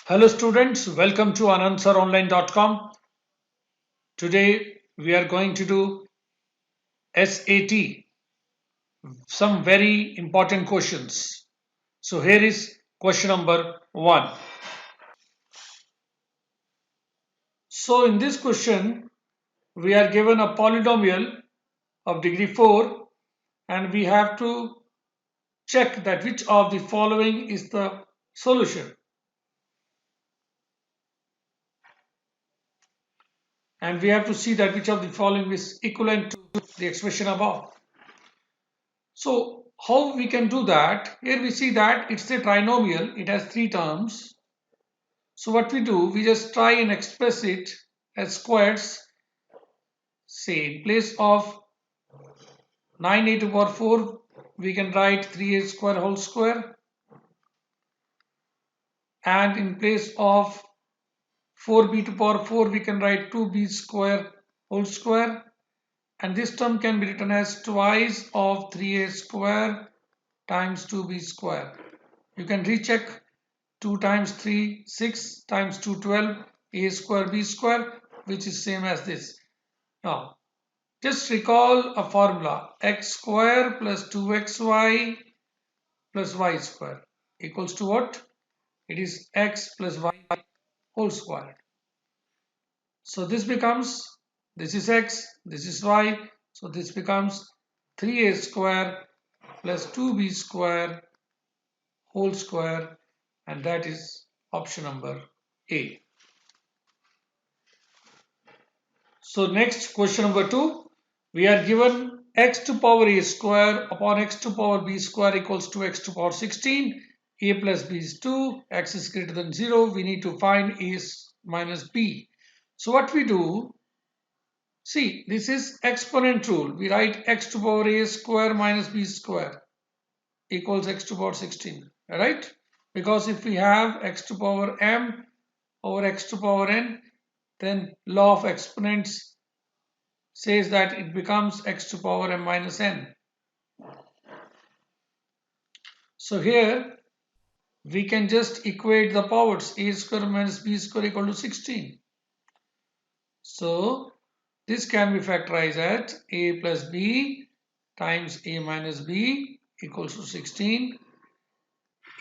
Hello students, welcome to anandsaronline.com. Today we are going to do SAT, some very important questions. So here is question number 1. So in this question we are given a polynomial of degree 4 and we have to check that which of the following is the solution. And we have to see that which of the following is equivalent to the expression above. So how we can do that? Here we see that it's a trinomial. It has three terms. So what we do, we just try and express it as squares. Say in place of 9a to the power 4, we can write 3a square whole square. And in place of 4b to the power 4, we can write 2b square whole square. And this term can be written as twice of 3a square times 2b square. You can recheck 2 times 3, 6 times 2, 12, a square, b square, which is same as this. Now, just recall a formula, x square plus 2xy plus y square equals to what? It is x plus y whole square. So this becomes, this is x, this is y, so this becomes 3a square plus 2b square whole square, and that is option number A. So next, question number 2, we are given x to power a square upon x to power b square equals to x to power 16. A plus b is 2, x is greater than 0. We need to find a minus b. So what we do, see, this is exponent rule. We write x to power a square minus b square equals x to power 16, right? Because if we have x to power m over x to power n, then law of exponents says that it becomes x to power m minus n. So here we can just equate the powers, a square minus b square equal to 16. So this can be factorized at a plus b times a minus b equals to 16.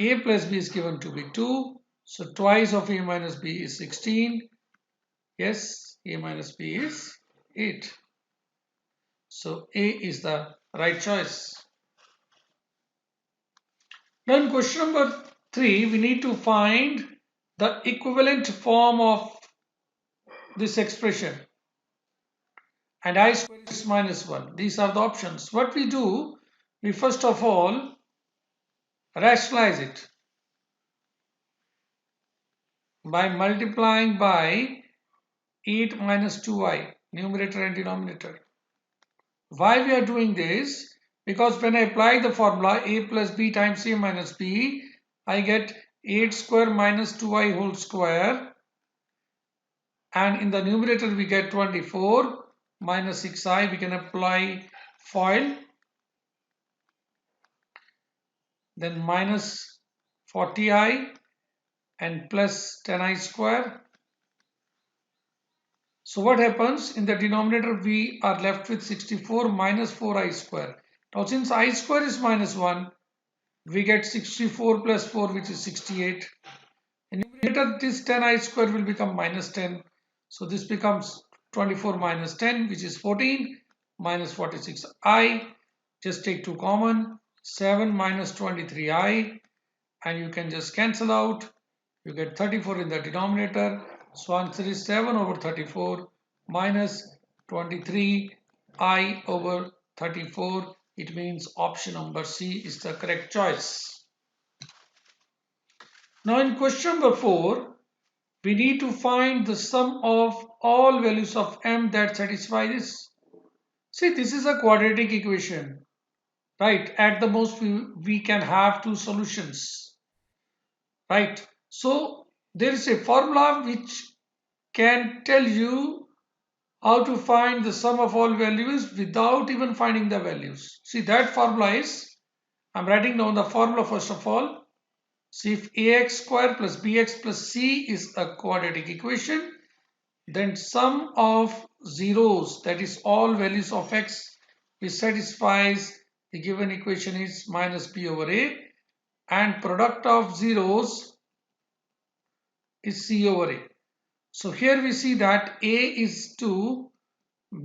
A plus b is given to be 2. So twice of a minus b is 16. Yes, a minus b is 8. So A is the right choice. Now in question number 3, we need to find the equivalent form of this expression. And I square is minus 1. These are the options. What we do, we first of all rationalize it by multiplying by 8 minus 2i, numerator and denominator. Why we are doing this? Because when I apply the formula a plus b times a minus b, I get 8 square minus 2i whole square, and in the numerator we get 24 minus 6i. We can apply FOIL, then minus 40i and plus 10i square. So what happens? In the denominator we are left with 64 minus 4i square. Now since I square is minus 1, we get 64 plus 4, which is 68. In numerator, this 10i square will become minus 10. So this becomes 24 minus 10, which is 14, minus 46i. Just take 2 common, 7 minus 23i, and you can just cancel out. You get 34 in the denominator. So answer is 7 over 34 minus 23i over 34. It means option number C is the correct choice. Now in question number 4, we need to find the sum of all values of m that satisfy this. See, this is a quadratic equation, right? At the most, we can have two solutions, right? So there is a formula which can tell you how to find the sum of all values without even finding the values. See, that formula is, I'm writing down the formula first of all. So if ax square plus bx plus c is a quadratic equation, then sum of zeros, that is all values of x, which satisfies the given equation is minus b over a, and product of zeros is c over a. So here we see that a is 2,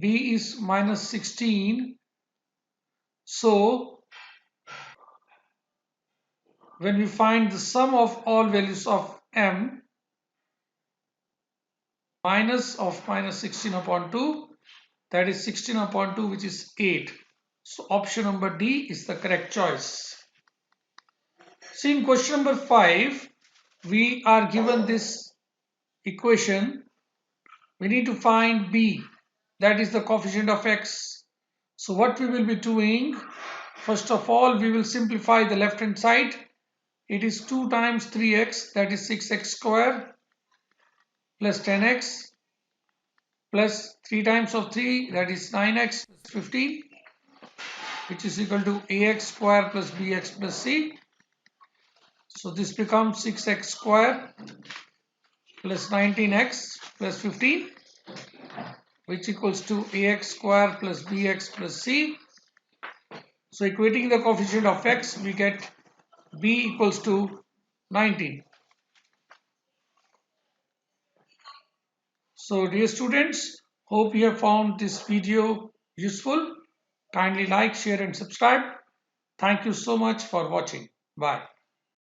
b is minus 16. So when we find the sum of all values of m, minus 16 upon 2, that is 16 upon 2, which is 8. So option number D is the correct choice. See, in question number 5, we are given this equation. We need to find b, that is the coefficient of x. So what we will be doing, first of all, we will simplify the left hand side. It is 2 times 3x, that is 6x square, plus 10x, plus 3 times of 3, that is 9x plus 15, which is equal to ax square plus bx plus c. So this becomes 6x square plus 19x plus 15, which equals to ax square plus bx plus c. So equating the coefficient of x, we get b equals to 19. So dear students, hope you have found this video useful. Kindly like, share and subscribe. Thank you so much for watching. Bye.